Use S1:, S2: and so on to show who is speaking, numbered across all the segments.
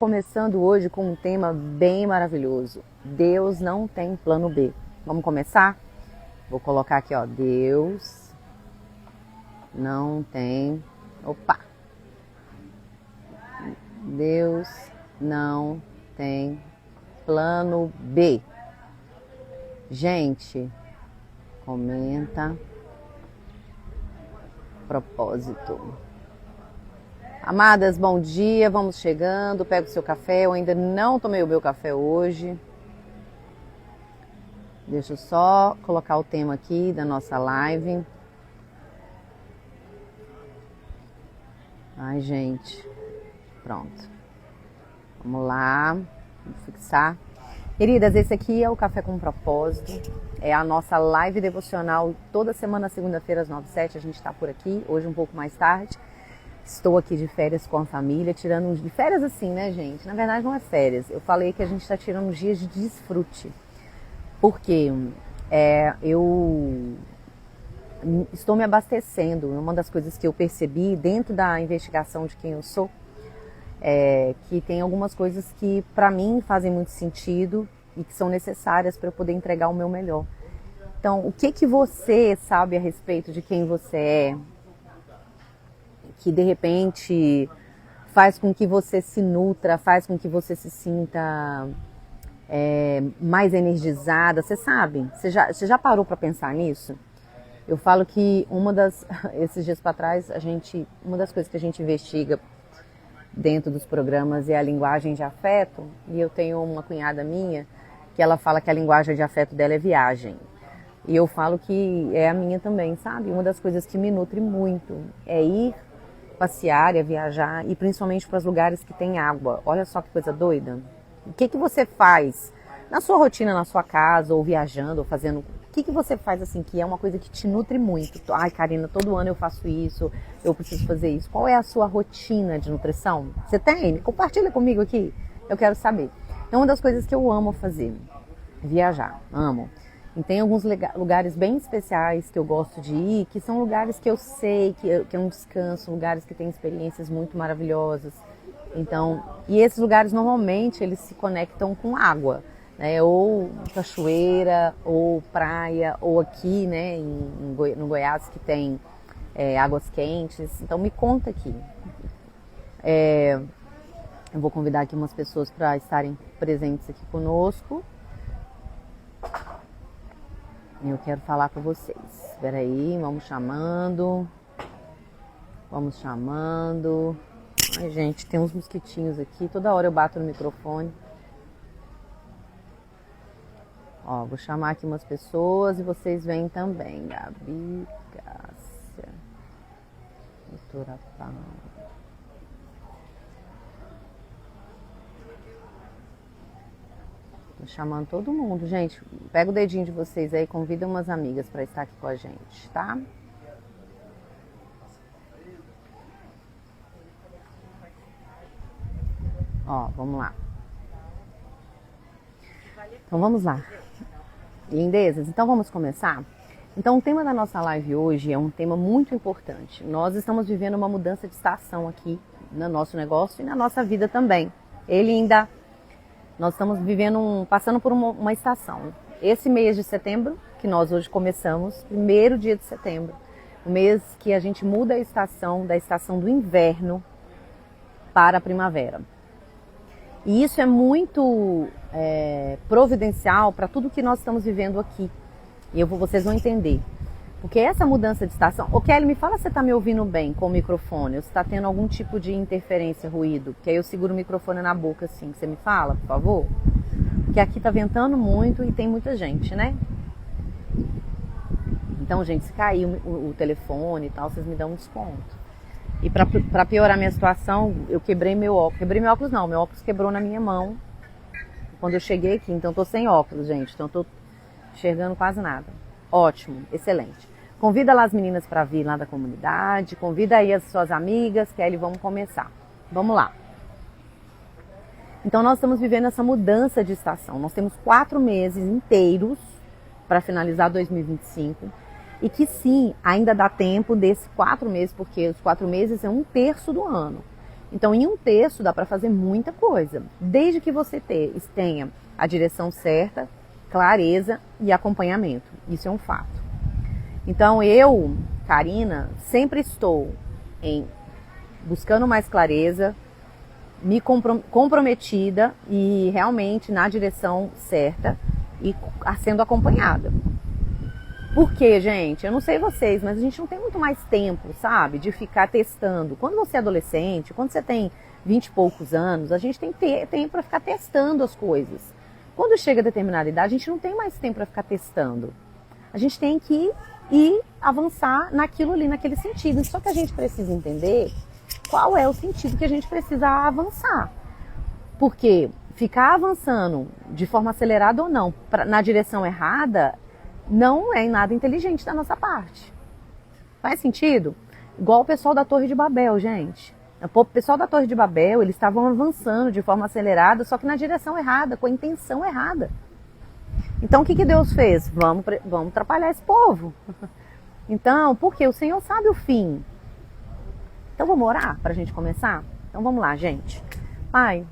S1: Começando hoje com um tema bem maravilhoso. Deus não tem plano B. Vamos começar? Vou colocar aqui, ó. Deus não tem... Opa! Deus não tem plano B. Gente, comenta. Propósito. Amadas, bom dia, vamos chegando, pega o seu café, eu ainda não tomei o meu café hoje. Deixa eu só colocar o tema aqui da nossa live. Ai, gente, pronto. Vamos lá, vou fixar. Queridas, esse aqui é o Café com Propósito, é a nossa live devocional toda semana, segunda-feira às 9h07, a gente está por aqui, hoje um pouco mais tarde. Estou aqui de férias com a família, tirando uns de férias assim, né, gente? Na verdade não é férias. Eu falei que a gente está tirando uns dias de desfrute. Porque eu estou me abastecendo. Uma das coisas que eu percebi dentro da investigação de quem eu sou, é que tem algumas coisas que para mim fazem muito sentido e que são necessárias para eu poder entregar o meu melhor. Então, o que você sabe a respeito de quem você é? Que de repente faz com que você se nutra, faz com que você se sinta mais energizada, você sabe? Você já parou para pensar nisso? Eu falo que esses dias para trás, uma das coisas que a gente investiga dentro dos programas é a linguagem de afeto, e eu tenho uma cunhada minha que ela fala que a linguagem de afeto dela é viagem. E eu falo que é a minha também, sabe? Uma das coisas que me nutre muito é ir passear, é viajar, e principalmente para os lugares que tem água. Olha só que coisa doida. O que você faz na sua rotina, na sua casa, ou viajando, ou fazendo... O que você faz assim, que é uma coisa que te nutre muito? Ai, Karina, todo ano eu faço isso, eu preciso fazer isso. Qual é a sua rotina de nutrição? Você tem? Compartilha comigo aqui, eu quero saber. É uma das coisas que eu amo fazer, viajar, amo. E tem alguns lugares bem especiais que eu gosto de ir, que são lugares que eu sei que é um descanso, lugares que têm experiências muito maravilhosas. Então, e esses lugares normalmente eles se conectam com água, né? Ou cachoeira, ou praia, ou aqui, né, no Goiás que tem águas quentes. Então me conta aqui. Eu vou convidar aqui umas pessoas para estarem presentes aqui conosco. Eu quero falar com vocês. Espera aí, vamos chamando. Vamos chamando. Ai, gente, tem uns mosquitinhos aqui. Toda hora eu bato no microfone. Ó, vou chamar aqui umas pessoas e vocês vêm também. Gabi, Cássia, doutora Paula. Tô chamando todo mundo, gente. Pega o dedinho de vocês aí, convida umas amigas para estar aqui com a gente, tá? Ó, vamos lá. Então vamos lá. Lindezas, então vamos começar? Então o tema da nossa live hoje é um tema muito importante. Nós estamos vivendo uma mudança de estação aqui no nosso negócio e na nossa vida também. Nós estamos passando por uma estação. Esse mês de setembro, que nós hoje começamos, primeiro dia de setembro, o mês que a gente muda a estação, da estação do inverno para a primavera. E isso é muito providencial para tudo que nós estamos vivendo aqui. E vocês vão entender. Porque essa mudança de estação... Ô Kelly, me fala se você está me ouvindo bem com o microfone, ou se está tendo algum tipo de interferência, ruído. Porque aí eu seguro o microfone na boca assim. Você me fala, por favor? Porque aqui tá ventando muito e tem muita gente, né? Então, gente, se cair o telefone e tal, vocês me dão um desconto. E para piorar minha situação, eu quebrei meu óculos. Quebrei meu óculos não, meu óculos quebrou na minha mão quando eu cheguei aqui. Então eu tô sem óculos, gente. Então eu tô enxergando quase nada. Ótimo, excelente. Convida lá as meninas para vir lá da comunidade. Convida aí as suas amigas, Kelly, vamos começar. Vamos lá. Então nós estamos vivendo essa mudança de estação. Nós temos 4 meses inteiros para finalizar 2025. E que sim, ainda dá tempo desses 4 meses, porque os 4 meses é 1/3 do ano. Então, em um texto dá para fazer muita coisa, desde que você tenha a direção certa, clareza e acompanhamento. Isso é um fato. Então, eu, Karina, sempre estou buscando mais clareza, me comprometida e realmente na direção certa e sendo acompanhada. Por quê, gente? Eu não sei vocês, mas a gente não tem muito mais tempo, sabe? De ficar testando. Quando você é adolescente, quando você tem 20 e poucos anos, a gente tem tempo para ficar testando as coisas. Quando chega a determinada idade, a gente não tem mais tempo para ficar testando. A gente tem que ir avançar naquilo ali, naquele sentido. Só que a gente precisa entender qual é o sentido que a gente precisa avançar. Porque ficar avançando de forma acelerada ou não, na direção errada, não é nada inteligente da nossa parte. Faz sentido? Igual o pessoal da Torre de Babel, gente. O pessoal da Torre de Babel, eles estavam avançando de forma acelerada, só que na direção errada, com a intenção errada. Então, o que Deus fez? Vamos atrapalhar esse povo. Então, porque o Senhor sabe o fim. Então, vamos orar para a gente começar? Então, vamos lá, gente. Pai,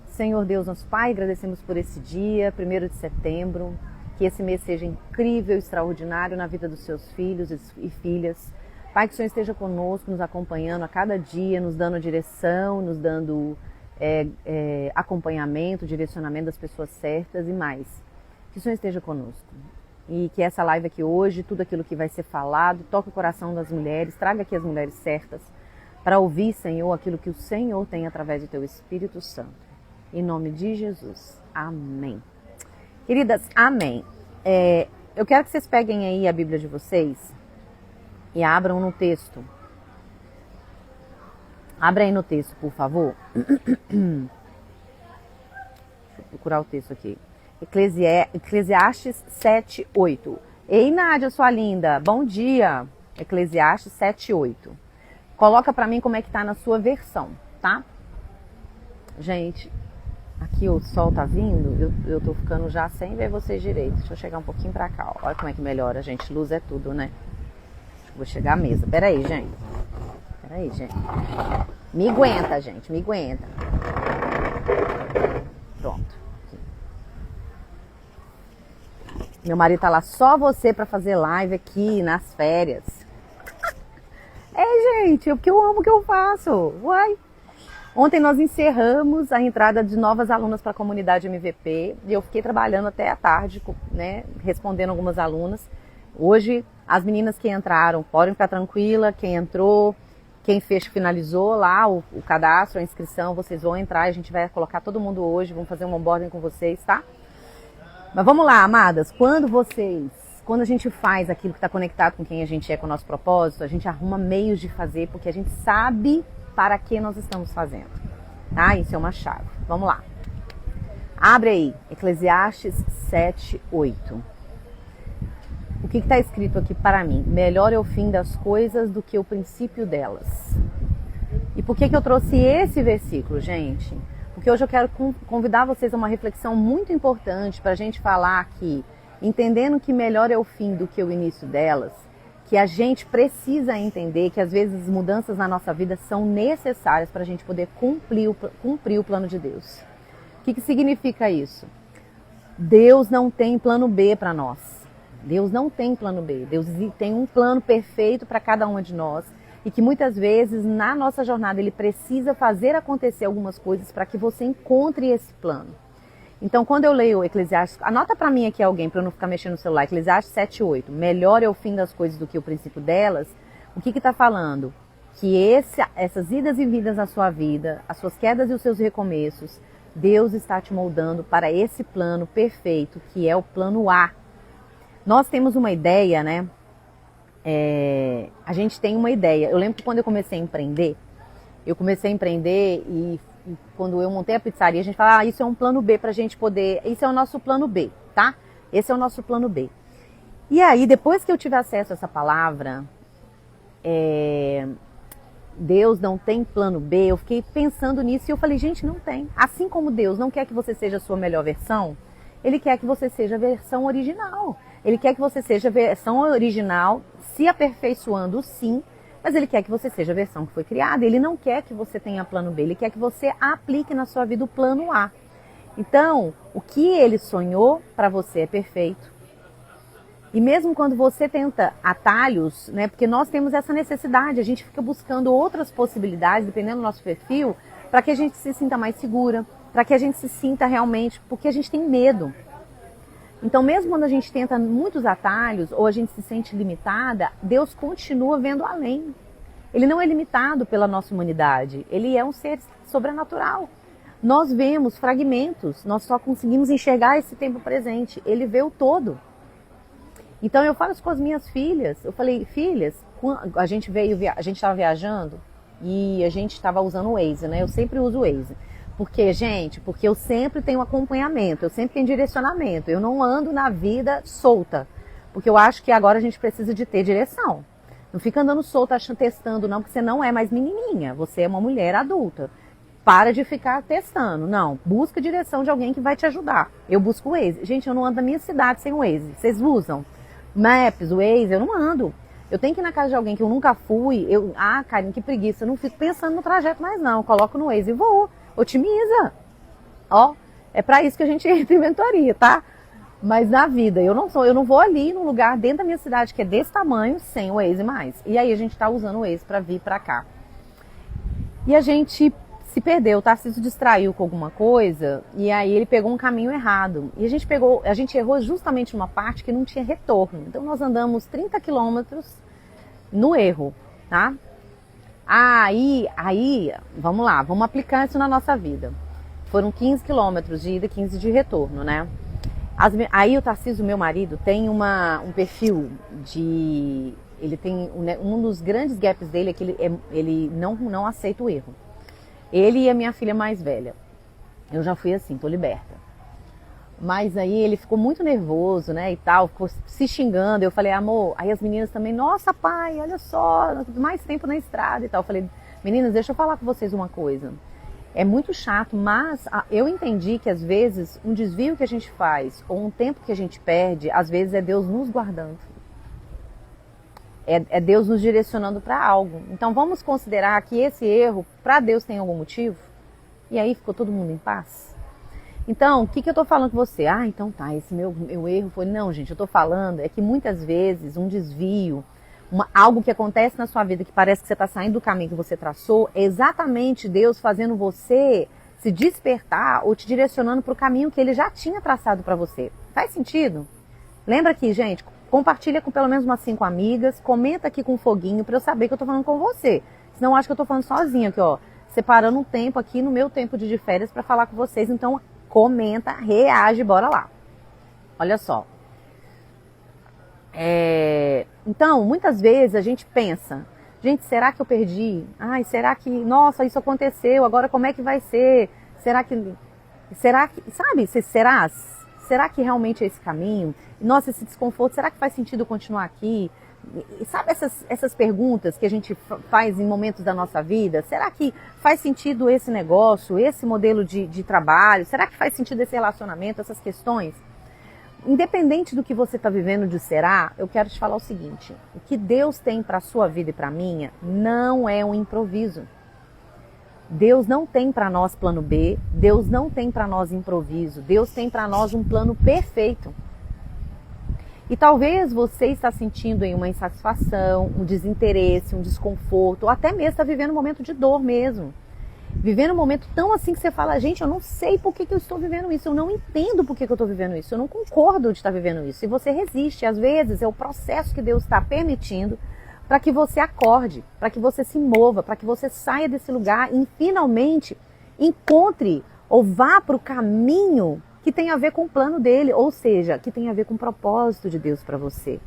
S1: Senhor Deus, nosso Pai, agradecemos por esse dia, 1º de setembro. Que esse mês seja incrível, extraordinário na vida dos seus filhos e filhas. Pai, que o Senhor esteja conosco, nos acompanhando a cada dia, nos dando direção, nos dando acompanhamento, direcionamento das pessoas certas e mais. Que o Senhor esteja conosco. E que essa live aqui hoje, tudo aquilo que vai ser falado, toque o coração das mulheres, traga aqui as mulheres certas para ouvir, Senhor, aquilo que o Senhor tem através do Teu Espírito Santo. Em nome de Jesus. Amém. Queridas, amém. Eu quero que vocês peguem aí a Bíblia de vocês e abram no texto. Abra aí no texto, por favor. Deixa eu procurar o texto aqui. Eclesiastes 7:8. Ei, Nádia, sua linda, bom dia. Eclesiastes 7:8. Coloca pra mim como é que tá na sua versão, tá? Gente, aqui o sol tá vindo, eu tô ficando já sem ver vocês direito. Deixa eu chegar um pouquinho pra cá, ó. Olha como é que melhora, gente. Luz é tudo, né? Vou chegar à mesa. Peraí, gente. Me aguenta, gente. Me aguenta. Pronto. Meu marido tá lá, só você pra fazer live aqui nas férias. Gente, porque eu amo o que eu faço. Uai. Ontem nós encerramos a entrada de novas alunas para a comunidade MVP e eu fiquei trabalhando até a tarde, né, respondendo algumas alunas. Hoje, as meninas que entraram podem ficar tranquila, quem entrou, quem finalizou lá o cadastro, a inscrição, vocês vão entrar, a gente vai colocar todo mundo hoje, vamos fazer um onboarding com vocês, tá? Mas vamos lá, amadas, quando a gente faz aquilo que está conectado com quem a gente é, com o nosso propósito, a gente arruma meios de fazer, porque a gente sabe para que nós estamos fazendo, tá? Isso é uma chave. Vamos lá. Abre aí, Eclesiastes 7:8. O que está escrito aqui para mim? Melhor é o fim das coisas do que o princípio delas. E por que eu trouxe esse versículo, gente? Porque hoje eu quero convidar vocês a uma reflexão muito importante para a gente falar aqui, entendendo que melhor é o fim do que o início delas, que a gente precisa entender que às vezes mudanças na nossa vida são necessárias para a gente poder cumprir o plano de Deus. O que significa isso? Deus não tem plano B para nós. Deus não tem plano B. Deus tem um plano perfeito para cada uma de nós e que muitas vezes na nossa jornada Ele precisa fazer acontecer algumas coisas para que você encontre esse plano. Então, quando eu leio o Eclesiastes, anota para mim aqui alguém, para eu não ficar mexendo no celular, Eclesiastes 7:8, melhor é o fim das coisas do que o princípio delas. O que está falando? Que essas idas e vindas na sua vida, as suas quedas e os seus recomeços, Deus está te moldando para esse plano perfeito, que é o plano A. Nós temos uma ideia, né? A gente tem uma ideia. Eu lembro que quando eu comecei a empreender e quando eu montei a pizzaria, a gente fala, isso é um plano B pra gente poder, isso é o nosso plano B, tá? Esse é o nosso plano B. E aí, depois que eu tive acesso a essa palavra, Deus não tem plano B, eu fiquei pensando nisso e eu falei, gente, não tem. Assim como Deus não quer que você seja a sua melhor versão, Ele quer que você seja a versão original. Ele quer que você seja a versão original, se aperfeiçoando sim, Mas Ele quer que você seja a versão que foi criada. Ele não quer que você tenha plano B, Ele quer que você aplique na sua vida o plano A. Então, o que Ele sonhou para você é perfeito. E mesmo quando você tenta atalhos, né, porque nós temos essa necessidade, a gente fica buscando outras possibilidades, dependendo do nosso perfil, para que a gente se sinta mais segura, para que a gente se sinta realmente, porque a gente tem medo. Então, mesmo quando a gente tenta muitos atalhos, ou a gente se sente limitada, Deus continua vendo além. Ele não é limitado pela nossa humanidade, Ele é um ser sobrenatural. Nós vemos fragmentos, nós só conseguimos enxergar esse tempo presente, Ele vê o todo. Então eu falo isso com as minhas filhas, eu falei, filhas, a gente estava viajando e a gente estava usando o Waze, né? Eu sempre uso o Waze. Por quê, gente? Porque eu sempre tenho acompanhamento, eu sempre tenho direcionamento, eu não ando na vida solta, porque eu acho que agora a gente precisa de ter direção. Não fica andando solta, testando não, porque você não é mais menininha, você é uma mulher adulta. Para de ficar testando, não, busca direção de alguém que vai te ajudar. Eu busco o Waze. Gente, eu não ando na minha cidade sem o Waze, vocês usam? Maps, Waze, eu não ando. Eu tenho que ir na casa de alguém que eu nunca fui. Karen, que preguiça. Eu não fico pensando no trajeto mais não. Eu coloco no Waze e vou. Otimiza. Ó, é pra isso que a gente entra em mentoria, tá? Mas na vida, eu não vou ali num lugar dentro da minha cidade que é desse tamanho sem o Waze mais. E aí a gente tá usando o Waze pra vir pra cá. E a gente se perdeu, o Tarcísio distraiu com alguma coisa e aí ele pegou um caminho errado. E a gente errou justamente numa parte que não tinha retorno. Então nós andamos 30 quilômetros no erro, tá? Aí, vamos lá, vamos aplicar isso na nossa vida. Foram 15 quilômetros de ida e 15 de retorno, né? Aí o Tarcísio, meu marido, tem um perfil de... Ele tem um dos grandes gaps dele é que ele não aceita o erro. Ele e a minha filha mais velha. Eu já fui assim, tô liberta. Mas aí ele ficou muito nervoso, né, e tal, ficou se xingando. Eu falei, amor, aí as meninas também, nossa pai, olha só, mais tempo na estrada e tal. Eu falei, meninas, deixa eu falar com vocês uma coisa. É muito chato, mas eu entendi que às vezes um desvio que a gente faz, ou um tempo que a gente perde, às vezes é Deus nos guardando. É Deus nos direcionando para algo. Então vamos considerar que esse erro, para Deus, tem algum motivo? E aí ficou todo mundo em paz? Então, o que eu estou falando com você? Então tá, esse meu erro foi... Não, gente, eu estou falando é que muitas vezes um desvio, algo que acontece na sua vida que parece que você está saindo do caminho que você traçou, é exatamente Deus fazendo você se despertar ou te direcionando para o caminho que Ele já tinha traçado para você. Faz sentido? Lembra aqui, gente... Compartilha com pelo menos umas 5 amigas, comenta aqui com foguinho para eu saber que eu tô falando com você. Senão eu acho que eu tô falando sozinha aqui, ó. Separando um tempo aqui no meu tempo de férias para falar com vocês. Então comenta, reage, bora lá. Olha só. Então, muitas vezes a gente pensa, gente, será que eu perdi? Será que, nossa, isso aconteceu, agora como é que vai ser? Será que, sabe, será que realmente é esse caminho? Nossa, esse desconforto, será que faz sentido continuar aqui? E sabe essas perguntas que a gente faz em momentos da nossa vida? Será que faz sentido esse negócio, esse modelo de trabalho? Será que faz sentido esse relacionamento, essas questões? Independente do que você está vivendo de será, eu quero te falar o seguinte. O que Deus tem para a sua vida e para a minha não é um improviso. Deus não tem para nós plano B, Deus não tem para nós improviso, Deus tem para nós um plano perfeito. E talvez você está sentindo aí uma insatisfação, um desinteresse, um desconforto, ou até mesmo está vivendo um momento de dor mesmo. Vivendo um momento tão assim que você fala, gente, eu não sei por que eu estou vivendo isso, eu não entendo por que eu estou vivendo isso, eu não concordo de estar vivendo isso. E você resiste, às vezes é o processo que Deus está permitindo para que você acorde, para que você se mova, para que você saia desse lugar e finalmente encontre ou vá para o caminho que tem a ver com o plano dele, ou seja, que tem a ver com o propósito de Deus para você.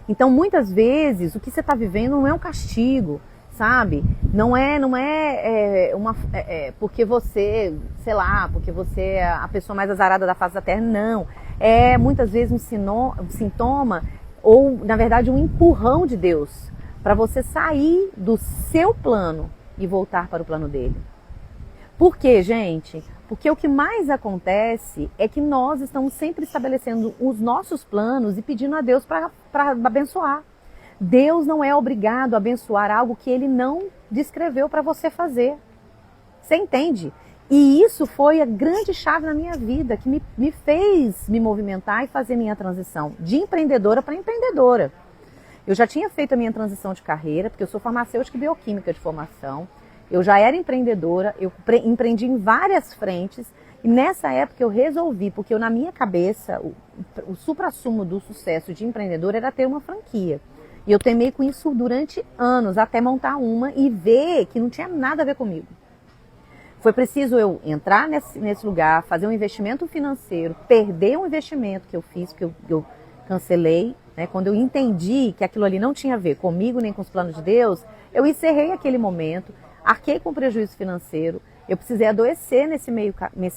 S1: Então, muitas vezes, o que você está vivendo não é um castigo, sabe? Não é porque você, sei lá, porque você é a pessoa mais azarada da face da terra, não. É muitas vezes um sintoma, ou na verdade um empurrão de Deus, para você sair do seu plano e voltar para o plano dele. Por quê, gente? Porque o que mais acontece é que nós estamos sempre estabelecendo os nossos planos e pedindo a Deus para abençoar. Deus não é obrigado a abençoar algo que Ele não descreveu para você fazer. Você entende? E isso foi a grande chave na minha vida, que me fez me movimentar e fazer minha transição de empreendedora para empreendedora. Eu já tinha feito a minha transição de carreira, porque eu sou farmacêutica e bioquímica de formação. Eu já era empreendedora, eu empreendi em várias frentes. E nessa época eu resolvi, porque na minha cabeça, o suprassumo do sucesso de empreendedor era ter uma franquia. E eu teimei com isso durante anos, até montar uma e ver que não tinha nada a ver comigo. Foi preciso eu entrar nesse lugar, fazer um investimento financeiro, perder um investimento que eu fiz, que eu cancelei, né? Quando eu entendi que aquilo ali não tinha a ver comigo nem com os planos de Deus, eu encerrei aquele momento, arquei com prejuízo financeiro, eu precisei adoecer nesse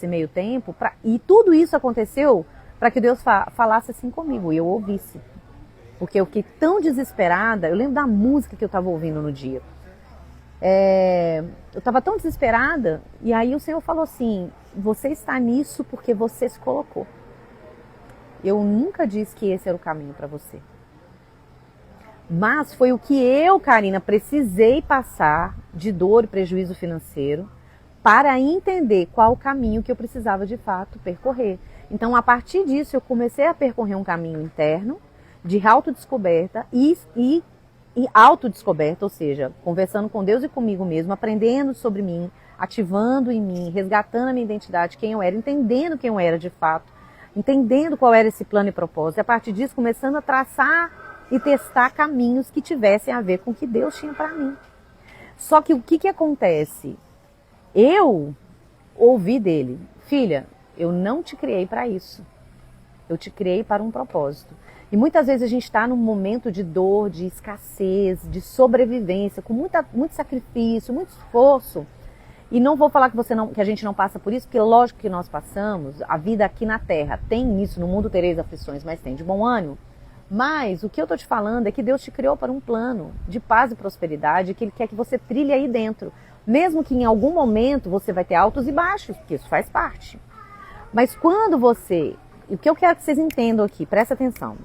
S1: meio tempo, e tudo isso aconteceu para que Deus falasse assim comigo, e eu ouvisse. Porque eu fiquei tão desesperada, eu lembro da música que eu estava ouvindo no dia. Eu estava tão desesperada, e aí o Senhor falou assim, você está nisso porque você se colocou. Eu nunca disse que esse era o caminho para você. Mas foi o que eu, Karina, precisei passar de dor e prejuízo financeiro para entender qual o caminho que eu precisava de fato percorrer. Então, a partir disso, eu comecei a percorrer um caminho interno de autodescoberta e autodescoberta, ou seja, conversando com Deus e comigo mesmo, aprendendo sobre mim, ativando em mim, resgatando a minha identidade, quem eu era, entendendo quem eu era de fato, entendendo qual era esse plano e propósito, e a partir disso começando a traçar e testar caminhos que tivessem a ver com o que Deus tinha para mim. Só que o que acontece? Eu ouvi dele, filha, eu não te criei para isso, eu te criei para um propósito. E muitas vezes a gente está num momento de dor, de escassez, de sobrevivência, com muito sacrifício, muito esforço. E não vou falar que a gente não passa por isso, porque lógico que nós passamos. A vida aqui na Terra tem isso, no mundo tereis aflições, mas tem de bom ânimo. Mas o que eu estou te falando é que Deus te criou para um plano de paz e prosperidade, que Ele quer que você trilhe aí dentro. Mesmo que em algum momento você vai ter altos e baixos, porque isso faz parte. Mas quando você... O que eu quero que vocês entendam aqui, presta atenção.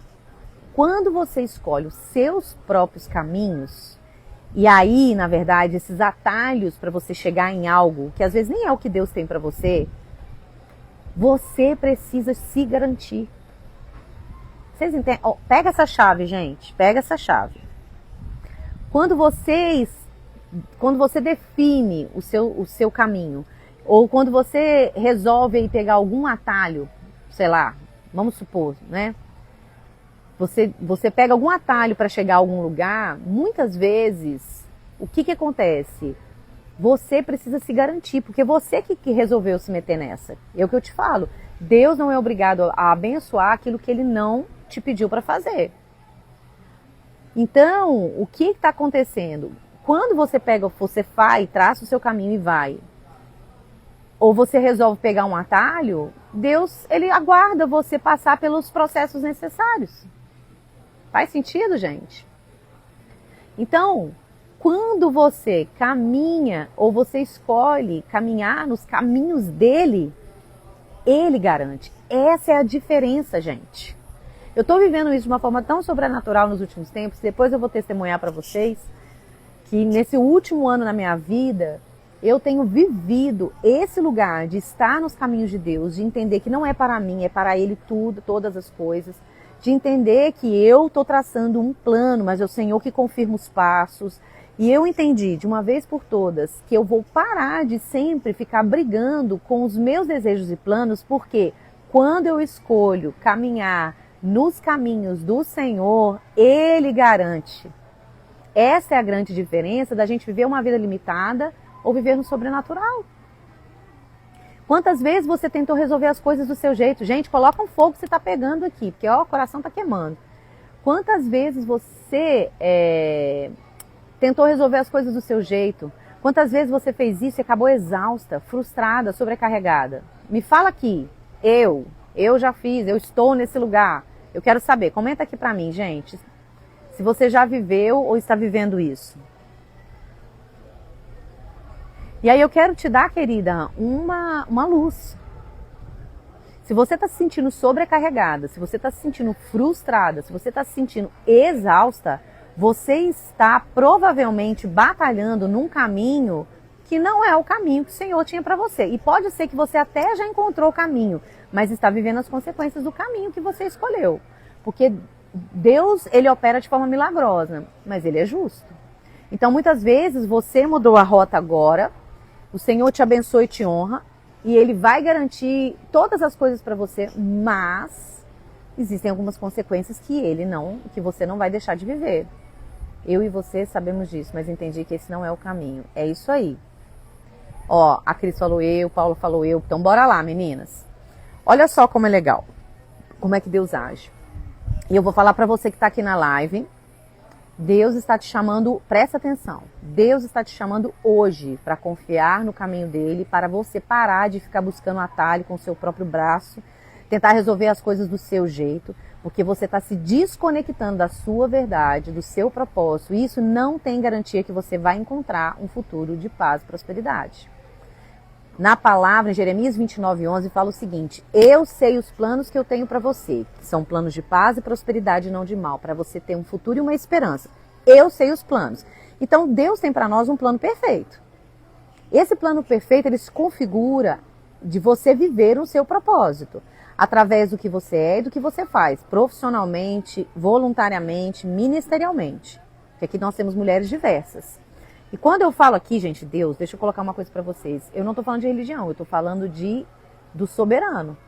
S1: Quando você escolhe os seus próprios caminhos, e aí, na verdade, esses atalhos para você chegar em algo que às vezes nem é o que Deus tem para você, você precisa se garantir. Vocês entendem? Oh, pega essa chave, gente. Pega essa chave. Quando você define o seu caminho, ou quando você resolve aí pegar algum atalho, sei lá, vamos supor, né? Você pega algum atalho para chegar a algum lugar, muitas vezes, o que acontece? Você precisa se garantir, porque você que resolveu se meter nessa. É o que eu te falo. Deus não é obrigado a abençoar aquilo que Ele não te pediu para fazer. Então, o que está acontecendo? Quando você traça o seu caminho e vai, ou você resolve pegar um atalho, Deus, Ele aguarda você passar pelos processos necessários. Faz sentido, gente? Então, quando você caminha ou você escolhe caminhar nos caminhos dele, Ele garante. Essa é a diferença, gente. Eu estou vivendo isso de uma forma tão sobrenatural nos últimos tempos, depois eu vou testemunhar para vocês, que nesse último ano na minha vida, eu tenho vivido esse lugar de estar nos caminhos de Deus, de entender que não é para mim, é para Ele tudo, todas as coisas, de entender que eu estou traçando um plano, mas é o Senhor que confirma os passos. E eu entendi, de uma vez por todas, que eu vou parar de sempre ficar brigando com os meus desejos e planos, porque quando eu escolho caminhar nos caminhos do Senhor, Ele garante. Essa é a grande diferença da gente viver uma vida limitada ou viver no sobrenatural. Quantas vezes você tentou resolver as coisas do seu jeito? Gente, coloca um fogo que você está pegando aqui, porque ó, o coração está queimando. Quantas vezes você tentou resolver as coisas do seu jeito? Quantas vezes você fez isso e acabou exausta, frustrada, sobrecarregada? Me fala aqui. Eu já fiz, eu estou nesse lugar. Eu quero saber, comenta aqui pra mim, gente, se você já viveu ou está vivendo isso. E aí eu quero te dar, querida, uma luz. Se você está se sentindo sobrecarregada, se você está se sentindo frustrada, se você está se sentindo exausta, Você está provavelmente batalhando num caminho que não é o caminho que o Senhor tinha para você. E pode ser que você até já encontrou o caminho, mas está vivendo as consequências do caminho que você escolheu. Porque Deus, ele opera de forma milagrosa, mas ele é justo. Então, muitas vezes, você mudou a rota agora, o Senhor te abençoa e te honra, e ele vai garantir todas as coisas para você, mas existem algumas consequências que você não vai deixar de viver. Eu e você sabemos disso, mas entendi que esse não é o caminho. É isso aí. Ó, a Cris falou eu, o Paulo falou eu. Então bora lá, meninas. Olha só como é legal. Como é que Deus age. E eu vou falar pra você que tá aqui na live. Deus está te chamando, presta atenção. Deus está te chamando hoje para confiar no caminho dele, para você parar de ficar buscando atalho com o seu próprio braço, tentar resolver as coisas do seu jeito, porque você está se desconectando da sua verdade, do seu propósito. E isso não tem garantia que você vai encontrar um futuro de paz e prosperidade. Na palavra, em Jeremias 29:11, fala o seguinte: eu sei os planos que eu tenho para você, que são planos de paz e prosperidade, não de mal, para você ter um futuro e uma esperança. Eu sei os planos. Então, Deus tem para nós um plano perfeito. Esse plano perfeito, ele se configura de você viver o seu propósito, através do que você é e do que você faz, profissionalmente, voluntariamente, ministerialmente. Porque aqui nós temos mulheres diversas. E quando eu falo aqui, gente, Deus, deixa eu colocar uma coisa para vocês. Eu não estou falando de religião, eu estou falando do soberano.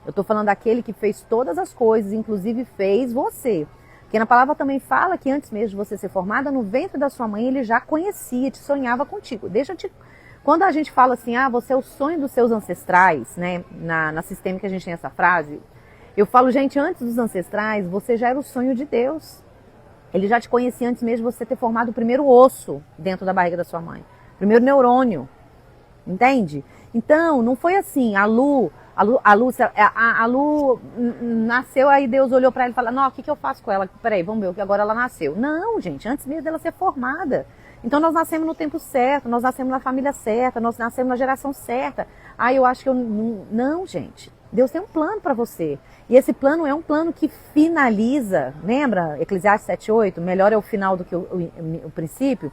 S1: Eu estou falando daquele que fez todas as coisas, inclusive fez você. Porque na palavra também fala que antes mesmo de você ser formada, no ventre da sua mãe, ele já conhecia, te sonhava contigo. Quando a gente fala assim, você é o sonho dos seus ancestrais, né? Na sistêmica a gente tem essa frase. Eu falo, gente, antes dos ancestrais, você já era o sonho de Deus. Ele já te conhecia antes mesmo de você ter formado o primeiro osso dentro da barriga da sua mãe. Primeiro neurônio. Entende? Então, não foi assim. A Lu nasceu, aí Deus olhou para ela e falou, não, o que eu faço com ela? Peraí, vamos ver, que agora ela nasceu. Não, gente, antes mesmo dela ser formada. Então, nós nascemos no tempo certo, nós nascemos na família certa, nós nascemos na geração certa. Eu acho que Não, gente. Deus tem um plano para você. E esse plano é um plano que finaliza, lembra Eclesiastes 7:8? Melhor é o final do que o princípio.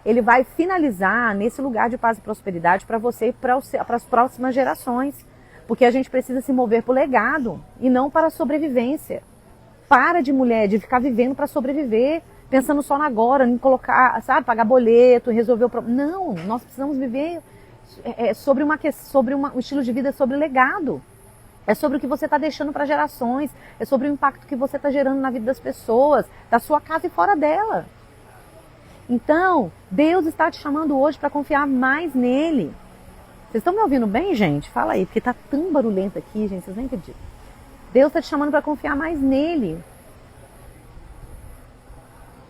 S1: Ele vai finalizar nesse lugar de paz e prosperidade para você e para as próximas gerações. Porque a gente precisa se mover para o legado e não para a sobrevivência. Para de ficar vivendo para sobreviver, pensando só no agora, em colocar, pagar boleto, resolver o problema. Não, nós precisamos viver sobre um estilo de vida, sobre legado. É sobre o que você está deixando para gerações, é sobre o impacto que você está gerando na vida das pessoas, da sua casa e fora dela. Então, Deus está te chamando hoje para confiar mais nele. Vocês estão me ouvindo bem, gente? Fala aí, porque está tão barulhento aqui, gente, vocês nem acreditam. Deus está te chamando para confiar mais nele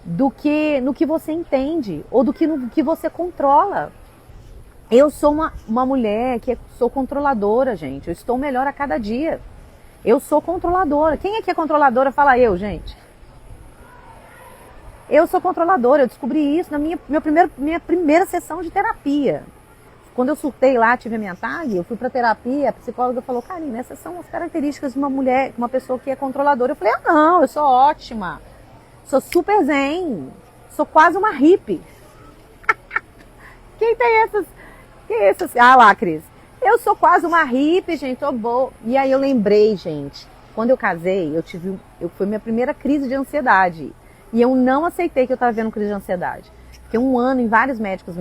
S1: do que no que você entende ou do que no que você controla. Eu sou uma mulher que sou controladora, gente. Eu estou melhor a cada dia. Eu sou controladora. Quem é que é controladora? Fala eu, gente. Eu sou controladora. Eu descobri isso na minha primeira sessão de terapia. Quando eu surtei lá, tive a minha tag, eu fui pra terapia, a psicóloga falou, Karine, essas são as características de uma mulher, uma pessoa que é controladora. Eu falei, não, eu sou ótima. Sou super zen. Sou quase uma hippie. Quem tem essas... lá, Cris. Eu sou quase uma hippie, gente, tô boa. E aí eu lembrei, gente, quando eu casei, foi minha primeira crise de ansiedade. E eu não aceitei que eu estava vendo crise de ansiedade. Fiquei um ano em vários médicos.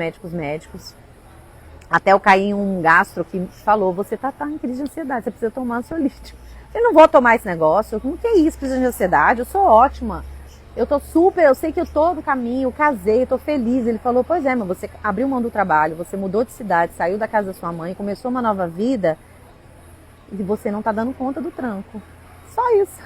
S1: Até eu caí em um gastro que falou, você tá em crise de ansiedade, você precisa tomar ansiolítico. Eu não vou tomar esse negócio, o que é isso, crise de ansiedade? Eu sou ótima. Eu sei que eu tô no caminho, eu casei, eu tô feliz. Ele falou, pois é, mas você abriu mão do trabalho, você mudou de cidade, saiu da casa da sua mãe, começou uma nova vida e você não tá dando conta do tranco. Só isso.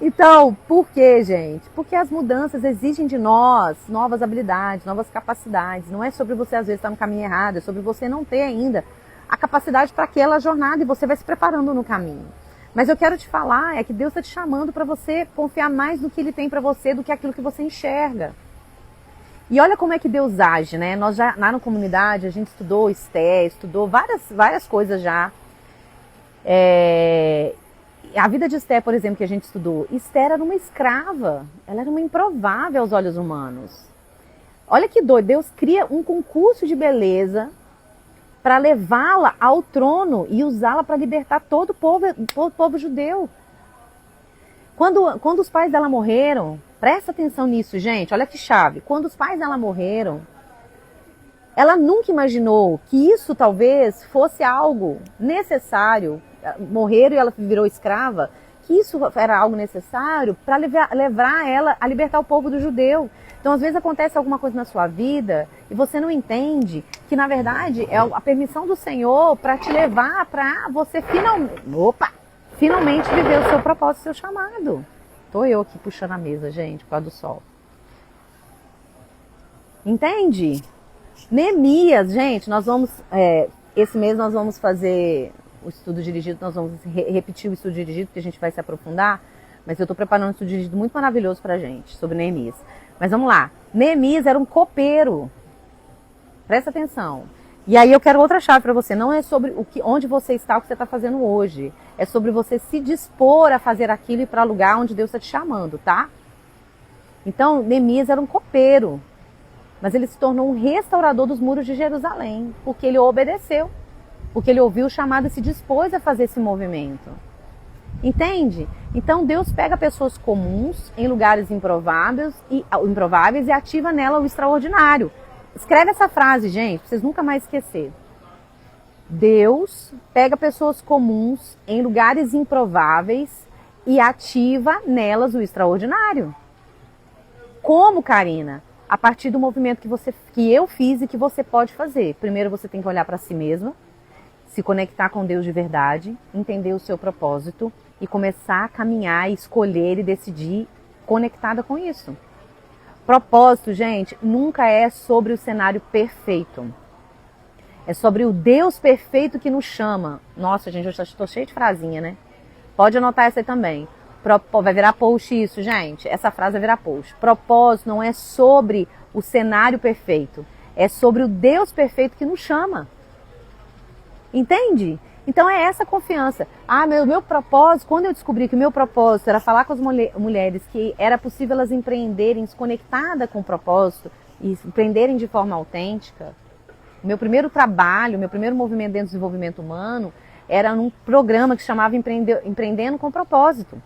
S1: Então, por quê, gente? Porque as mudanças exigem de nós novas habilidades, novas capacidades. Não é sobre você, às vezes, estar no caminho errado, é sobre você não ter ainda a capacidade para aquela jornada e você vai se preparando no caminho. Mas eu quero te falar, é que Deus está te chamando para você confiar mais no que Ele tem para você do que aquilo que você enxerga. E olha como é que Deus age, né? Nós já, lá na comunidade, a gente estudou várias coisas já. A vida de Esther, por exemplo, que a gente estudou, Esther era uma escrava, ela era uma improvável aos olhos humanos. Olha que doido, Deus cria um concurso de beleza para levá-la ao trono e usá-la para libertar todo o povo judeu. Quando os pais dela morreram, presta atenção nisso, gente, olha que chave. Quando os pais dela morreram, ela nunca imaginou que isso talvez fosse algo necessário. Morreram e ela virou escrava, que isso era algo necessário para levar ela a libertar o povo do judeu. Então, às vezes acontece alguma coisa na sua vida e você não entende que, na verdade, é a permissão do Senhor para te levar para você finalmente viver o seu propósito, o seu chamado. Tô eu aqui puxando a mesa, gente, por causa do sol. Entende? Neemias, gente, esse mês nós vamos fazer o estudo dirigido, nós vamos repetir o estudo dirigido, porque a gente vai se aprofundar, mas eu estou preparando um estudo dirigido muito maravilhoso pra gente, sobre Neemias. Mas vamos lá, Neemias era um copeiro, presta atenção. E aí eu quero outra chave para você, não é sobre onde você está, o que você está fazendo hoje, é sobre você se dispor a fazer aquilo e ir para lugar onde Deus está te chamando, tá? Então, Neemias era um copeiro, mas ele se tornou um restaurador dos muros de Jerusalém, porque ele obedeceu, porque ele ouviu o chamado e se dispôs a fazer esse movimento. Entende? Então Deus pega pessoas comuns em lugares improváveis e ativa nela o extraordinário. Escreve essa frase, gente, pra vocês nunca mais esquecer. Deus pega pessoas comuns em lugares improváveis e ativa nelas o extraordinário. Como, Karina? A partir do movimento que eu fiz e que você pode fazer. Primeiro você tem que olhar para si mesma, se conectar com Deus de verdade, entender o seu propósito e começar a caminhar, escolher e decidir conectada com isso. Propósito, gente, nunca é sobre o cenário perfeito. É sobre o Deus perfeito que nos chama. Nossa, gente, eu estou cheia de frasinha, né? Pode anotar essa aí também. Vai virar post isso, gente. Essa frase vai virar post. Propósito não é sobre o cenário perfeito. É sobre o Deus perfeito que nos chama. Entende? Então é essa confiança. Meu propósito, quando eu descobri que o meu propósito era falar com as mulheres que era possível elas empreenderem desconectada com o propósito e empreenderem de forma autêntica, o meu primeiro trabalho, o meu primeiro movimento dentro do desenvolvimento humano era num programa que chamava Empreendendo com Propósito.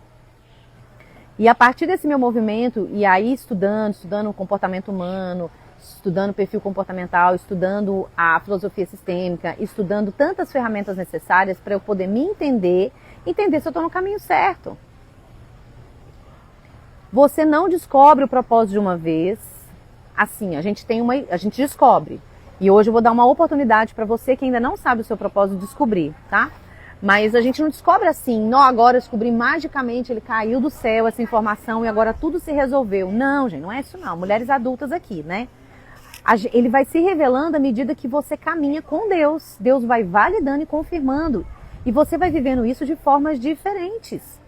S1: E a partir desse meu movimento, e aí estudando o comportamento humano, estudando perfil comportamental, estudando a filosofia sistêmica, estudando tantas ferramentas necessárias para eu poder me entender se eu estou no caminho certo. Você não descobre o propósito de uma vez, assim, a gente descobre. E hoje eu vou dar uma oportunidade para você que ainda não sabe o seu propósito descobrir, tá? Mas a gente não descobre assim, agora eu descobri magicamente, ele caiu do céu essa informação e agora tudo se resolveu. Não, gente, não é isso não. Mulheres adultas aqui, né? Ele vai se revelando à medida que você caminha com Deus. Deus vai validando e confirmando. E você vai vivendo isso de formas diferentes.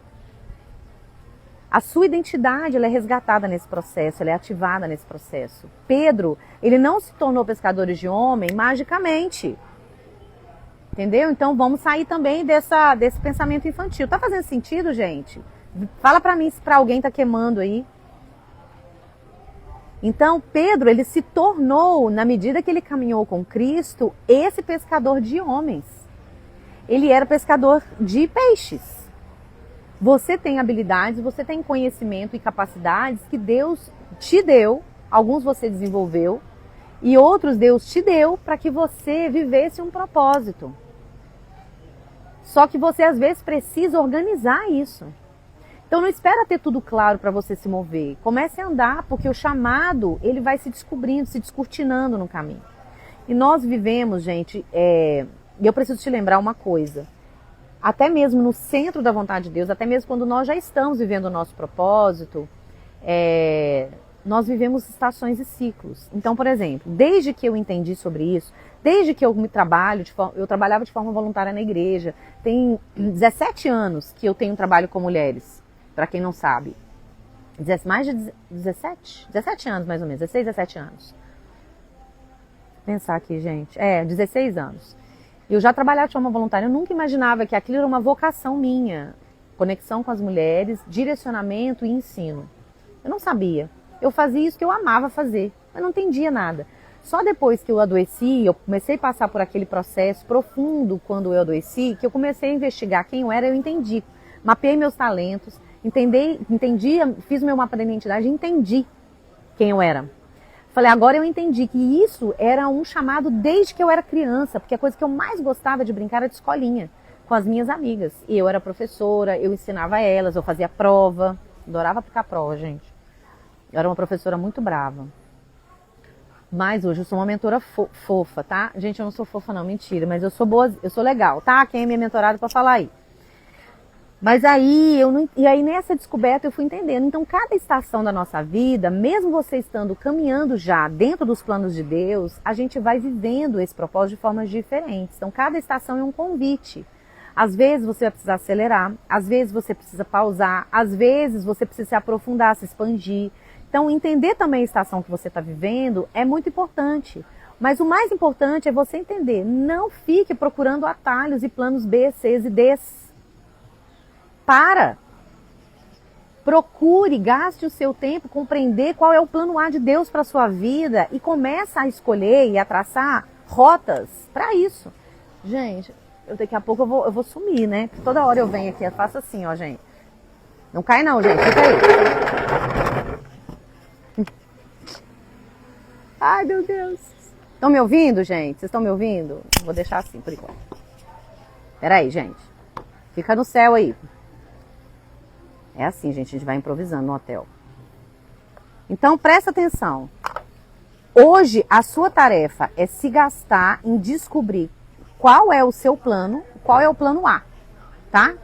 S1: A sua identidade ela é resgatada nesse processo, ela é ativada nesse processo. Pedro, ele não se tornou pescador de homem magicamente. Entendeu? Então vamos sair também desse pensamento infantil. Tá fazendo sentido, gente? Fala pra mim se pra alguém tá queimando aí. Então Pedro, ele se tornou, na medida que ele caminhou com Cristo, esse pescador de homens. Ele era pescador de peixes. Você tem habilidades, você tem conhecimento e capacidades que Deus te deu, alguns você desenvolveu, e outros Deus te deu para que você vivesse um propósito. Só que você às vezes precisa organizar isso. Então não espera ter tudo claro para você se mover. Comece a andar, porque o chamado ele vai se descobrindo, se descortinando no caminho. E nós vivemos, gente, e eu preciso te lembrar uma coisa. Até mesmo no centro da vontade de Deus, até mesmo quando nós já estamos vivendo o nosso propósito, nós vivemos estações e ciclos. Então, por exemplo, desde que eu entendi sobre isso, desde que eu trabalhava de forma voluntária na igreja, tem 17 anos que eu tenho trabalho com mulheres, para quem não sabe. Mais de 17 anos mais ou menos, 16, 17 anos. Vou pensar aqui, gente. 16 anos. Eu já trabalhava de forma voluntária, eu nunca imaginava que aquilo era uma vocação minha. conexão com as mulheres, direcionamento e ensino. Eu não sabia. Eu fazia isso que eu amava fazer, mas não entendia nada. Só depois que eu adoeci, eu comecei a passar por aquele processo profundo quando eu adoeci, que eu comecei a investigar quem eu era, eu entendi. Mapeei meus talentos, entendi, fiz o meu mapa da identidade e entendi quem eu era. Falei, agora eu entendi que isso era um chamado desde que eu era criança, porque a coisa que eu mais gostava de brincar era de escolinha, com as minhas amigas. E eu era professora, eu ensinava elas, eu fazia prova, adorava aplicar prova, gente. Eu era uma professora muito brava. Mas hoje eu sou uma mentora fofa, tá? Gente, eu não sou fofa não, mentira, mas eu sou boa, eu sou legal, tá? Quem é minha mentorada pra falar aí. Mas aí, e aí nessa descoberta eu fui entendendo. Então, cada estação da nossa vida, mesmo você estando caminhando já dentro dos planos de Deus, a gente vai vivendo esse propósito de formas diferentes. Então, cada estação é um convite. Às vezes você vai precisar acelerar, às vezes você precisa pausar, às vezes você precisa se aprofundar, se expandir. Então, entender também a estação que você está vivendo é muito importante. Mas o mais importante é você entender. Não fique procurando atalhos e planos B, C e D. Para. Procure, gaste o seu tempo, compreender qual é o plano A de Deus para a sua vida e começa a escolher e a traçar rotas para isso. Gente, daqui a pouco eu vou sumir, né? Porque toda hora eu venho aqui, eu faço assim, ó, gente. Não cai não, gente, fica aí. Ai, meu Deus. Estão me ouvindo, gente? Vocês estão me ouvindo? Vou deixar assim por enquanto. Peraí, gente. Fica no céu aí. É assim, gente, a gente vai improvisando no hotel. Então, presta atenção. Hoje, a sua tarefa é se gastar em descobrir qual é o seu plano, qual é o plano A, tá?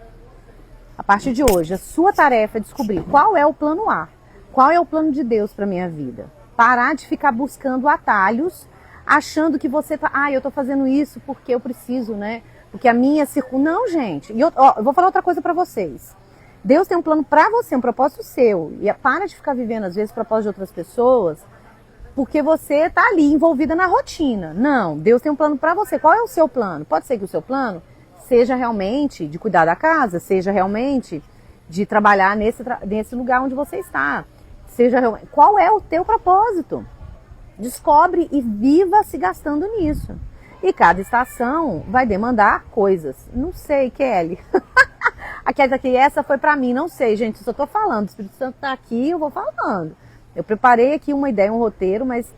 S1: A partir de hoje, a sua tarefa é descobrir qual é o plano A, qual é o plano de Deus para minha vida. Parar de ficar buscando atalhos, achando que você tá... eu tô fazendo isso porque eu preciso, né? Porque a minha Não, gente. E eu vou falar outra coisa para vocês. Deus tem um plano para você, um propósito seu. E para de ficar vivendo, às vezes, o propósito de outras pessoas, porque você tá ali envolvida na rotina. Não, Deus tem um plano para você. Qual é o seu plano? Pode ser que o seu plano seja realmente de cuidar da casa, seja realmente de trabalhar nesse lugar onde você está. Qual é o teu propósito? Descobre e viva se gastando nisso. E cada estação vai demandar coisas. Não sei, Kelly. A Kelly tá aqui, essa foi pra mim. Não sei, gente, eu só tô falando. O Espírito Santo tá aqui, eu vou falando. Eu preparei aqui uma ideia, um roteiro, mas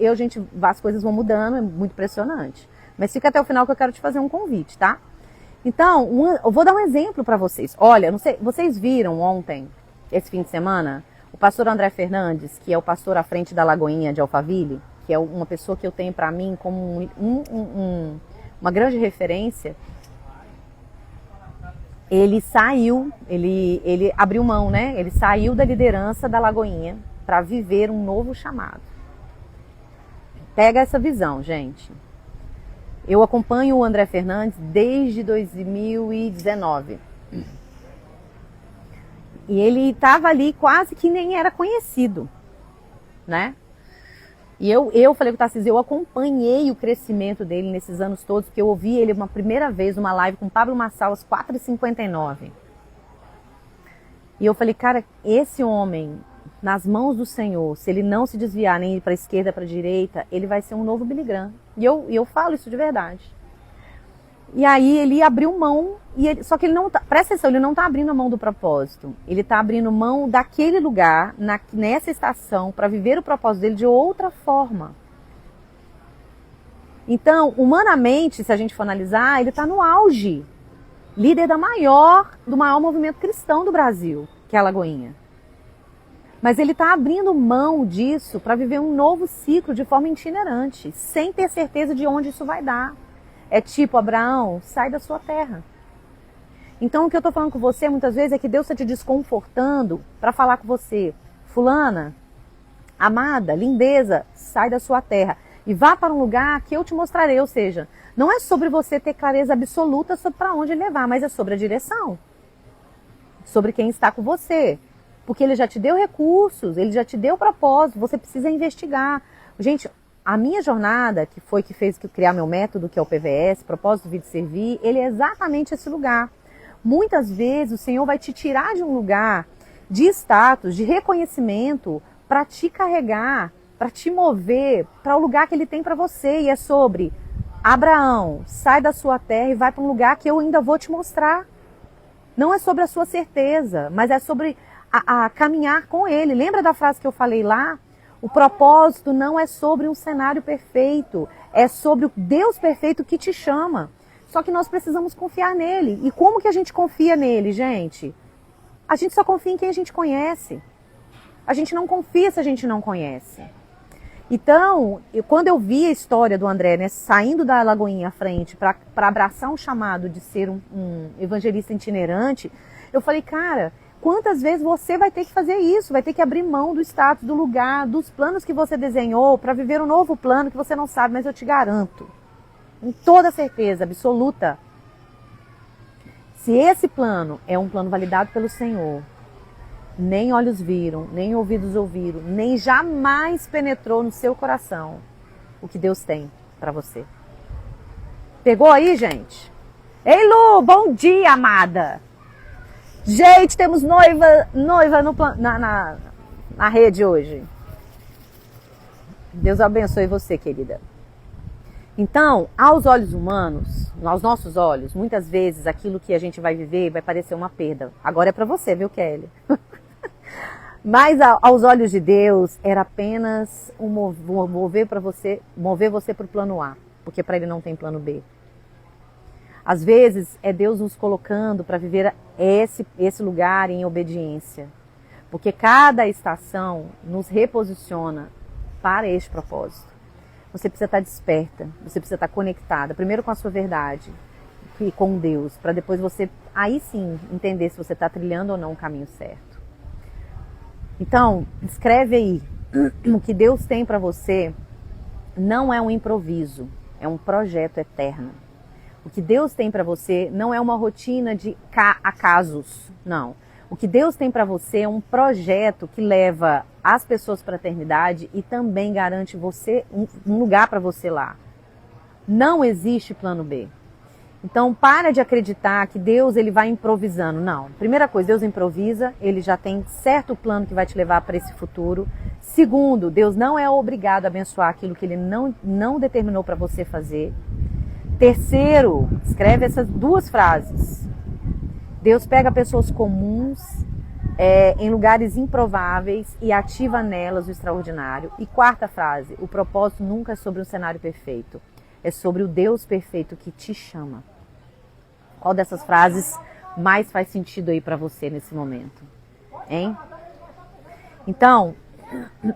S1: as coisas vão mudando, é muito impressionante. Mas fica até o final que eu quero te fazer um convite, tá? Então, eu vou dar um exemplo pra vocês. Olha, não sei, vocês viram ontem, esse fim de semana, o pastor André Fernandes, que é o pastor à frente da Lagoinha de Alphaville, que é uma pessoa que eu tenho para mim como uma grande referência, ele saiu, ele abriu mão, né? Ele saiu da liderança da Lagoinha para viver um novo chamado. Pega essa visão, gente. Eu acompanho o André Fernandes desde 2019. E ele estava ali quase que nem era conhecido, né? E eu falei com o Tarcísio, eu acompanhei o crescimento dele nesses anos todos, porque eu ouvi ele uma primeira vez numa live com o Pablo Marçal às 4h59. E eu falei, cara, esse homem, nas mãos do Senhor, se ele não se desviar nem ir para a esquerda, para a direita, ele vai ser um novo Billy Graham. E eu falo isso de verdade. E aí ele abriu mão, só que ele não tá, presta atenção, ele não está abrindo a mão do propósito. Ele está abrindo mão daquele lugar, nessa estação, para viver o propósito dele de outra forma. Então, humanamente, se a gente for analisar, ele está no auge. Líder do maior movimento cristão do Brasil, que é a Lagoinha. Mas ele está abrindo mão disso para viver um novo ciclo de forma itinerante, sem ter certeza de onde isso vai dar. É tipo, Abraão, sai da sua terra. Então o que eu estou falando com você muitas vezes é que Deus está te desconfortando para falar com você. Fulana, amada, lindeza, sai da sua terra e vá para um lugar que eu te mostrarei. Ou seja, não é sobre você ter clareza absoluta sobre para onde levar, mas é sobre a direção. Sobre quem está com você. Porque ele já te deu recursos, ele já te deu propósito, você precisa investigar. Gente, a minha jornada, que fez criar meu método, que é o PVS, Propósito, Vida e Servir, ele é exatamente esse lugar. Muitas vezes o Senhor vai te tirar de um lugar de status, de reconhecimento, para te carregar, para te mover para o lugar que Ele tem para você. E é sobre: Abraão, sai da sua terra e vai para um lugar que eu ainda vou te mostrar. Não é sobre a sua certeza, mas é sobre a caminhar com Ele. Lembra da frase que eu falei lá? O propósito não é sobre um cenário perfeito, é sobre o Deus perfeito que te chama. Só que nós precisamos confiar nele. E como que a gente confia nele, gente? A gente só confia em quem a gente conhece. A gente não confia se a gente não conhece. Então, quando eu vi a história do André, né, saindo da Lagoinha à frente para abraçar um chamado de ser um evangelista itinerante, eu falei, cara, quantas vezes você vai ter que fazer isso? Vai ter que abrir mão do status, do lugar, dos planos que você desenhou para viver um novo plano que você não sabe, mas eu te garanto, com toda certeza absoluta, se esse plano é um plano validado pelo Senhor, nem olhos viram, nem ouvidos ouviram, nem jamais penetrou no seu coração o que Deus tem para você. Pegou aí, gente? Ei, Lu, bom dia, amada! Gente, temos noiva na rede hoje. Deus abençoe você, querida. Então, aos olhos humanos, aos nossos olhos, muitas vezes aquilo que a gente vai viver vai parecer uma perda. Agora é para você, viu, Kelly? Mas aos olhos de Deus era apenas mover você para o plano A, porque para Ele não tem plano B. Às vezes é Deus nos colocando para viver esse lugar em obediência, porque cada estação nos reposiciona para este propósito. Você precisa estar desperta, você precisa estar conectada, primeiro com a sua verdade e com Deus, para depois você, aí sim, entender se você está trilhando ou não o caminho certo. Então, escreve aí, o que Deus tem para você não é um improviso, é um projeto eterno. O que Deus tem para você não é uma rotina de acasos, não. O que Deus tem para você é um projeto que leva as pessoas para a eternidade e também garante você um lugar para você lá. Não existe plano B. Então, para de acreditar que Deus ele vai improvisando. Não. Primeira coisa, Deus improvisa, Ele já tem certo plano que vai te levar para esse futuro. Segundo, Deus não é obrigado a abençoar aquilo que Ele não determinou para você fazer. Terceiro, escreve essas duas frases. Deus pega pessoas comuns em lugares improváveis e ativa nelas o extraordinário. E quarta frase, o propósito nunca é sobre um cenário perfeito. É sobre o Deus perfeito que te chama. Qual dessas frases mais faz sentido aí para você nesse momento? Hein? Então,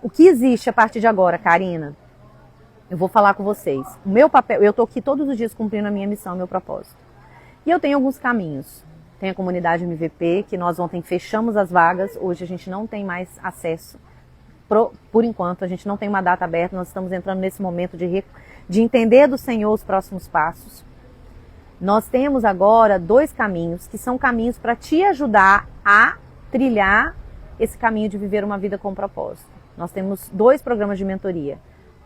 S1: o que existe a partir de agora, Karina? Eu vou falar com vocês. O meu papel, eu estou aqui todos os dias cumprindo a minha missão, o meu propósito. E eu tenho alguns caminhos. Tem a comunidade MVP, que nós ontem fechamos as vagas. Hoje a gente não tem mais acesso. Por enquanto, a gente não tem uma data aberta. Nós estamos entrando nesse momento de entender do Senhor os próximos passos. Nós temos agora 2 caminhos, que são caminhos para te ajudar a trilhar esse caminho de viver uma vida com propósito. Nós temos 2 programas de mentoria,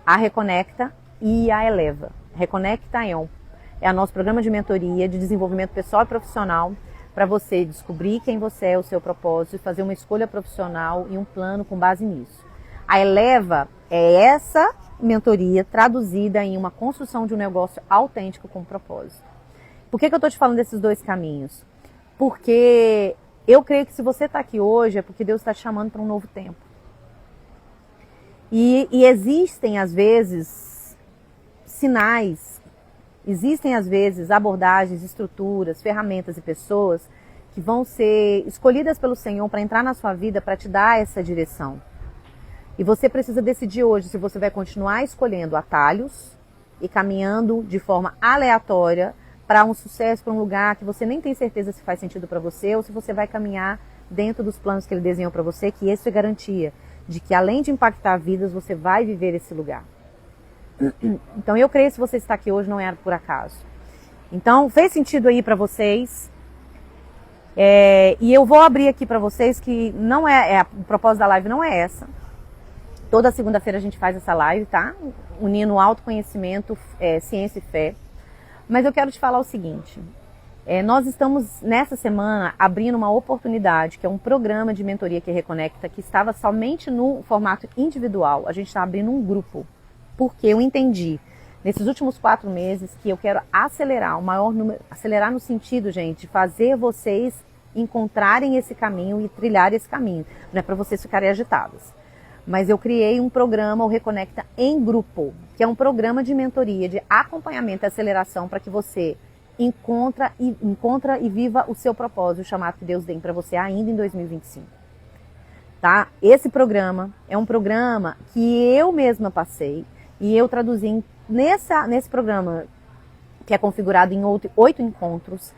S1: a Reconecta e a Eleva. Reconecta é o nosso programa de mentoria de desenvolvimento pessoal e profissional para você descobrir quem você é, o seu propósito, fazer uma escolha profissional e um plano com base nisso. A Eleva é essa mentoria traduzida em uma construção de um negócio autêntico com propósito. Por que eu estou te falando desses 2 caminhos? Porque eu creio que se você está aqui hoje é porque Deus está te chamando para um novo tempo. E existem às vezes sinais, existem às vezes abordagens, estruturas, ferramentas e pessoas que vão ser escolhidas pelo Senhor para entrar na sua vida para te dar essa direção. E você precisa decidir hoje se você vai continuar escolhendo atalhos e caminhando de forma aleatória para um sucesso, para um lugar que você nem tem certeza se faz sentido para você, ou se você vai caminhar dentro dos planos que Ele desenhou para você, que isso é garantia de que além de impactar vidas, você vai viver esse lugar. Então eu creio que se você está aqui hoje não é por acaso. Então fez sentido aí para vocês. E eu vou abrir aqui para vocês que não o propósito da live não é essa. Toda segunda-feira a gente faz essa live, tá? Unindo autoconhecimento, ciência e fé. Mas eu quero te falar o seguinte. Nós estamos, nessa semana, abrindo uma oportunidade, que é um programa de mentoria que reconecta, que estava somente no formato individual. A gente está abrindo um grupo, porque eu entendi, nesses últimos 4 meses, que eu quero acelerar o maior número, acelerar no sentido, gente, de fazer vocês encontrarem esse caminho e trilharem esse caminho. Não é para vocês ficarem agitados. Mas eu criei um programa, o Reconecta em Grupo, que é um programa de mentoria, de acompanhamento e aceleração para que você encontra e viva o seu propósito, o chamado que Deus tem para você ainda em 2025. Tá? Esse programa é um programa que eu mesma passei e eu traduzi nesse programa, que é configurado em 8 encontros,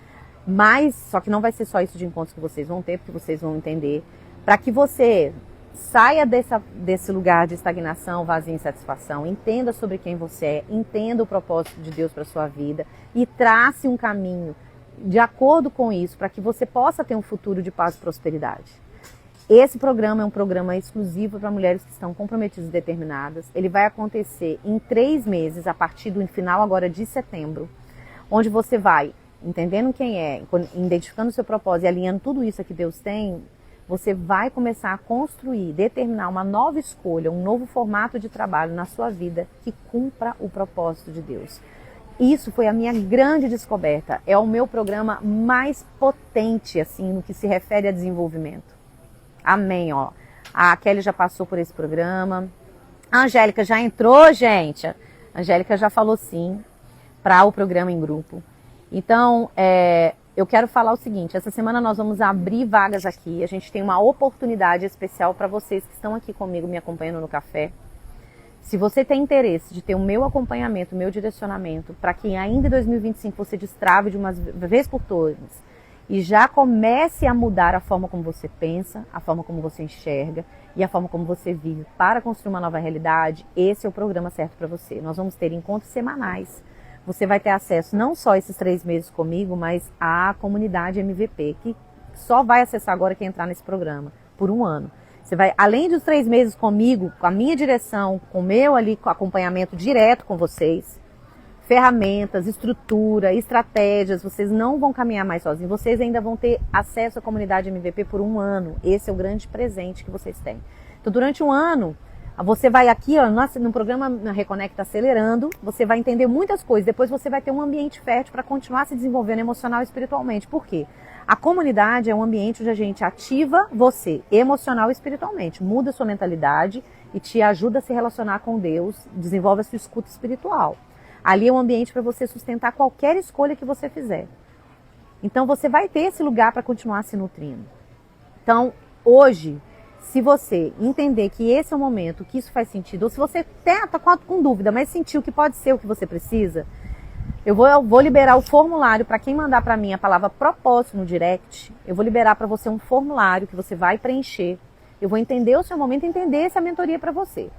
S1: mas só que não vai ser só isso de encontros que vocês vão ter, porque vocês vão entender, para que você saia desse lugar de estagnação, vazio e insatisfação, entenda sobre quem você é, entenda o propósito de Deus para sua vida e trace um caminho de acordo com isso, para que você possa ter um futuro de paz e prosperidade. Esse programa é um programa exclusivo para mulheres que estão comprometidas e determinadas. Ele vai acontecer em 3 meses, a partir do final agora de setembro, onde você vai, entendendo quem é, identificando o seu propósito e alinhando tudo isso que Deus tem, você vai começar a construir, determinar uma nova escolha, um novo formato de trabalho na sua vida que cumpra o propósito de Deus. Isso foi a minha grande descoberta. É o meu programa mais potente, assim, no que se refere a desenvolvimento. Amém, ó. A Kelly já passou por esse programa. A Angélica já entrou, gente. A Angélica já falou sim para o programa em grupo. Então, eu quero falar o seguinte, essa semana nós vamos abrir vagas aqui, a gente tem uma oportunidade especial para vocês que estão aqui comigo me acompanhando no café. Se você tem interesse de ter o meu acompanhamento, o meu direcionamento, para que ainda em 2025 você destrave de uma vez por todas e já comece a mudar a forma como você pensa, a forma como você enxerga e a forma como você vive para construir uma nova realidade, esse é o programa certo para você. Nós vamos ter encontros semanais. Você vai ter acesso não só esses 3 meses comigo, mas à comunidade MVP, que só vai acessar agora quem entrar nesse programa, por 1 ano. Você vai, além dos 3 meses comigo, com a minha direção, com o meu ali, com acompanhamento direto com vocês, ferramentas, estrutura, estratégias, vocês não vão caminhar mais sozinhos, vocês ainda vão ter acesso à comunidade MVP por 1 ano. Esse é o grande presente que vocês têm. Então, durante 1 ano, você vai aqui, ó, no programa Reconecta Acelerando, você vai entender muitas coisas. Depois você vai ter um ambiente fértil para continuar se desenvolvendo emocional e espiritualmente. Por quê? A comunidade é um ambiente onde a gente ativa você emocional e espiritualmente. Muda a sua mentalidade e te ajuda a se relacionar com Deus, desenvolve a sua escuta espiritual. Ali é um ambiente para você sustentar qualquer escolha que você fizer. Então você vai ter esse lugar para continuar se nutrindo. Então, hoje, se você entender que esse é o momento, que isso faz sentido, ou se você está com dúvida, mas sentiu que pode ser o que você precisa, eu vou liberar o formulário para quem mandar para mim a palavra propósito no direct. Eu vou liberar para você um formulário que você vai preencher. Eu vou entender o seu momento e entender se a mentoria é para você.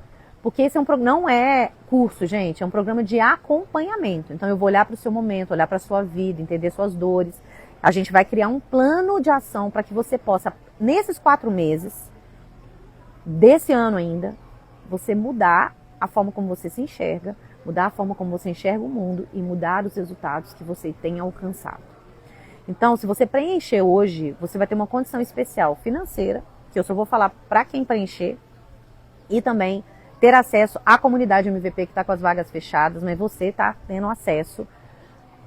S1: Porque esse não é curso, gente, é um programa de acompanhamento. Então eu vou olhar para o seu momento, olhar para a sua vida, entender suas dores. A gente vai criar um plano de ação para que você possa, nesses 4 meses, desse ano ainda, você mudar a forma como você se enxerga, mudar a forma como você enxerga o mundo e mudar os resultados que você tem alcançado. Então, se você preencher hoje, você vai ter uma condição especial financeira, que eu só vou falar para quem preencher, e também ter acesso à comunidade MVP que está com as vagas fechadas, mas você está tendo acesso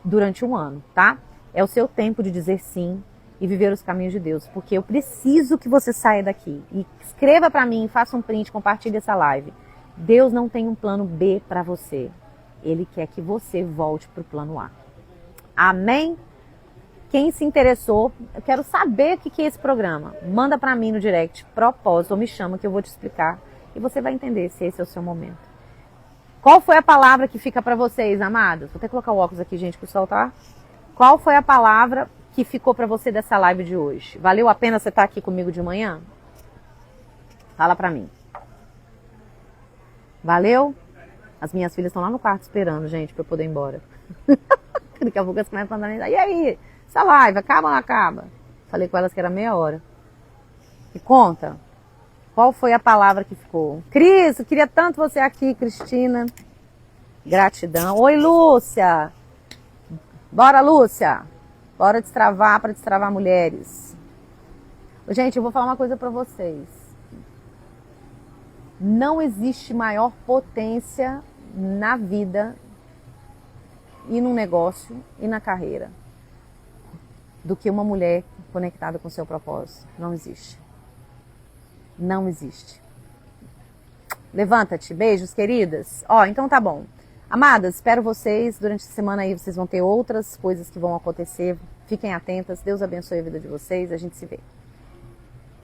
S1: durante 1 ano, tá? É o seu tempo de dizer sim e viver os caminhos de Deus, porque eu preciso que você saia daqui e escreva para mim, faça um print, compartilhe essa live. Deus não tem um plano B para você, Ele quer que você volte para o plano A. Amém? Quem se interessou, eu quero saber o que é esse programa. Manda para mim no direct, propósito, ou me chama que eu vou te explicar e você vai entender se esse é o seu momento. Qual foi a palavra que fica para vocês, amados? Vou até colocar o óculos aqui, gente, que o sol tá. Qual foi a palavra que ficou para você dessa live de hoje? Valeu a pena você estar aqui comigo de manhã? Fala para mim. Valeu? As minhas filhas estão lá no quarto esperando, gente, para eu poder ir embora. Daqui a pouco elas começam a mandar. E aí? Essa live, acaba ou não acaba? Falei com elas que era meia hora. E conta. Qual foi a palavra que ficou? Cris, eu queria tanto você aqui, Cristina. Gratidão. Oi, Lúcia. Bora, Lúcia. Bora destravar para destravar mulheres. Gente, eu vou falar uma coisa para vocês. Não existe maior potência na vida e no negócio e na carreira do que uma mulher conectada com o seu propósito. Não existe. Não existe. Levanta-te. Beijos, queridas. Então tá bom. Amadas, espero vocês. Durante a semana aí vocês vão ter outras coisas que vão acontecer. Fiquem atentas. Deus abençoe a vida de vocês. A gente se vê.